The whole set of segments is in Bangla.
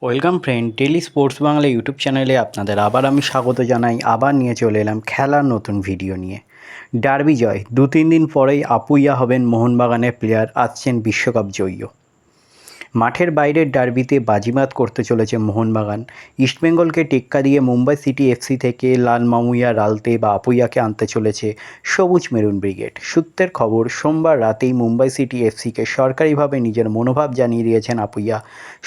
Welcome friend, daily sports Bangla YouTube চ্যানেলে আপনাদের আবার আমি স্বাগত জানাই। আবার নিয়ে চলে এলাম খেলার নতুন ভিডিও নিয়ে। ডার্বি জয়, 2-3 দিন পরেই আপুইয়া হবেন মোহনবাগানের প্লেয়ার, আসছেন বিশ্বকাপ জয়ীও। মাঠের বাইরের ডার্বিতে বাজিমাত করতে চলেছে মোহনবাগান। ইস্টবেঙ্গলকে টেক্কা দিয়ে মুম্বাই সিটি এফসি থেকে লাল মামুইয়া রালতে বা আপুইয়াকে আনতে চলেছে সবুজ মেরুন ব্রিগেড। সূত্রের খবর, সোমবার রাতেই মুম্বাই সিটি এফসিকে সরকারিভাবে নিজের মনোভাব জানিয়ে দিয়েছেন আপুইয়া।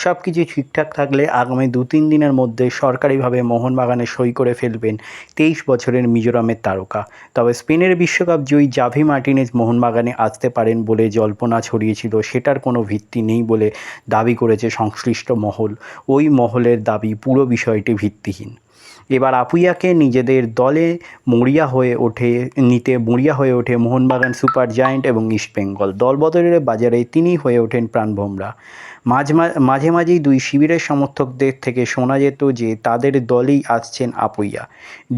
সব কিছু ঠিকঠাক থাকলে আগামী 2-3 দিনের মধ্যে সরকারিভাবে মোহনবাগানে সই করে ফেলবেন 23 বছরের মিজোরামের তারকা। তবে স্পেনের বিশ্বকাপ জয়ী জাভি মার্টিনেজ মোহনবাগানে আসতে পারেন বলে জল্পনা ছড়িয়েছিল, সেটার কোনো ভিত্তি নেই বলে দাবি করেছে সংশ্লিষ্ট মহল। ওই মহলের দাবি পুরো বিষয়টি ভিত্তিহীন। এবার আপুইয়াকে নিজেদের দলে মরিয়া হয়ে ওঠে মোহনবাগান সুপার জায়ান্ট এবং ইস্টবেঙ্গল। দলবদলের বাজারে তিনিই হয়ে ওঠেন প্রাণভোমরা। মাঝে মাঝেই দুই শিবিরের সমর্থকদের থেকে শোনা যেত যে তাদের দলেই আসছেন আপুইয়া।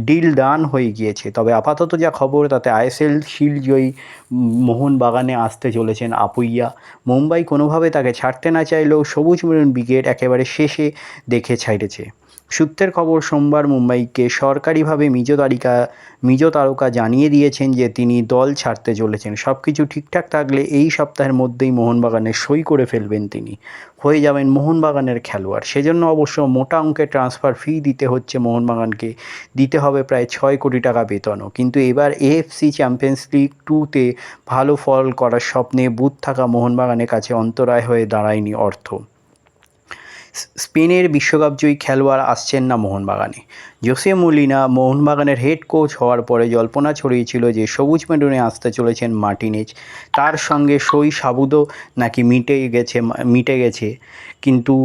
ডিল ডান হয়ে গিয়েছে। তবে আপাতত যা খবর তাতে আইএসএল শিল্ড জয়ী মোহনবাগানে আসতে চলেছেন আপুইয়া। মুম্বাই কোনোভাবে তাকে ছাড়তে না চাইলেও সবুজ মেরুন ব্রিগেড একেবারে শেষে দেখে ছাইড়েছে। সূত্রের খবর, সোমবার মুম্বাইকে সরকারিভাবে মিজ তারকা জানিয়ে দিয়েছেন যে তিনি দল ছাড়তে চলেছেন। সব কিছু ঠিকঠাক থাকলে এই সপ্তাহের মধ্যেই মোহনবাগানে সই করে ফেলবেন তিনি, হয়ে যাবেন মোহনবাগানের খেলোয়াড়। সেজন্য অবশ্য মোটা অঙ্কের ট্রান্সফার ফি দিতে হচ্ছে মোহনবাগানকে, দিতে হবে প্রায় 6 কোটি টাকা বেতনও। কিন্তু এবার এএফসি চ্যাম্পিয়ন্স লিগ 2-তে ভালো ফল করার স্বপ্নে বুঁদ থাকা মোহনবাগানের কাছে অন্তরায় হয়ে দাঁড়ায়নি অর্থ। স্পেনের বিশ্বকাপজয়ী খেলোয়াড় আসছেন না মোহনবাগানে। জোসে মোলিনা মোহনবাগানের হেড কোচ হওয়ার পরে জল্পনা ছড়িয়েছিল যে সবুজ মেরুনে আসতে চলেছেন মার্টিনেজ। তার সঙ্গে সই সাবুদও নাকি মিটে গেছে, কিন্তু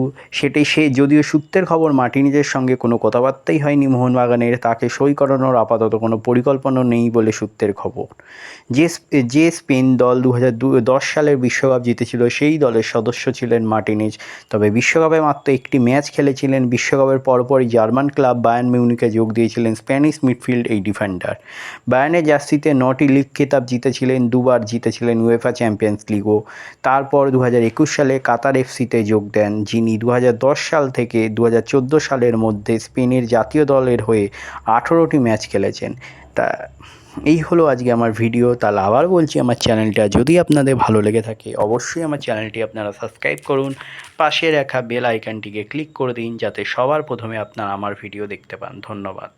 যদিও সূত্রের খবর মার্টিনেজের সঙ্গে কোনো কথাবার্তাই হয়নি মোহনবাগানের, তাকে সই করানোর আপাতত কোনো পরিকল্পনা নেই বলে সূত্রের খবর। যে স্পেন দল 2010 সালের বিশ্বকাপ জিতেছিল সেই দলের সদস্য ছিলেন মার্টিনেজ। তবে বিশ্বকাপে মাত্র একটি ম্যাচ খেলেছিলেন। বিশ্বকাপের পরপরই জার্মান ক্লাব বায়ার্ন মিউনিখে যোগ দিয়েছিলেন স্প্যানিশ মিডফিল্ড এই ডিফেন্ডার। বায়ার্নের জার্সিতে 9টি লিগ খেতাব জিতেছিলেন, 2বার জিতেছিলেন উয়েফা চ্যাম্পিয়ন্স লিগও। তারপর 2021 সালে কাতার এফসিতে যোগ দেন, যিনি 2010 সাল থেকে 2014 সালের মধ্যে স্পেনের জাতীয় দলের হয়ে 18টি ম্যাচ খেলেছেন। তা এই হলো আজকে আমার ভিডিও। তাহলে আবার বলছি, আমার চ্যানেলটা যদি আপনাদের ভালো লেগে থাকে অবশ্যই আমার চ্যানেলটি আপনারা সাবস্ক্রাইব করুন, পাশে রাখা বেল আইকনটিকে ক্লিক করে দিন যাতে সবার প্রথমে আপনারা আমার ভিডিও দেখতে পান। ধন্যবাদ।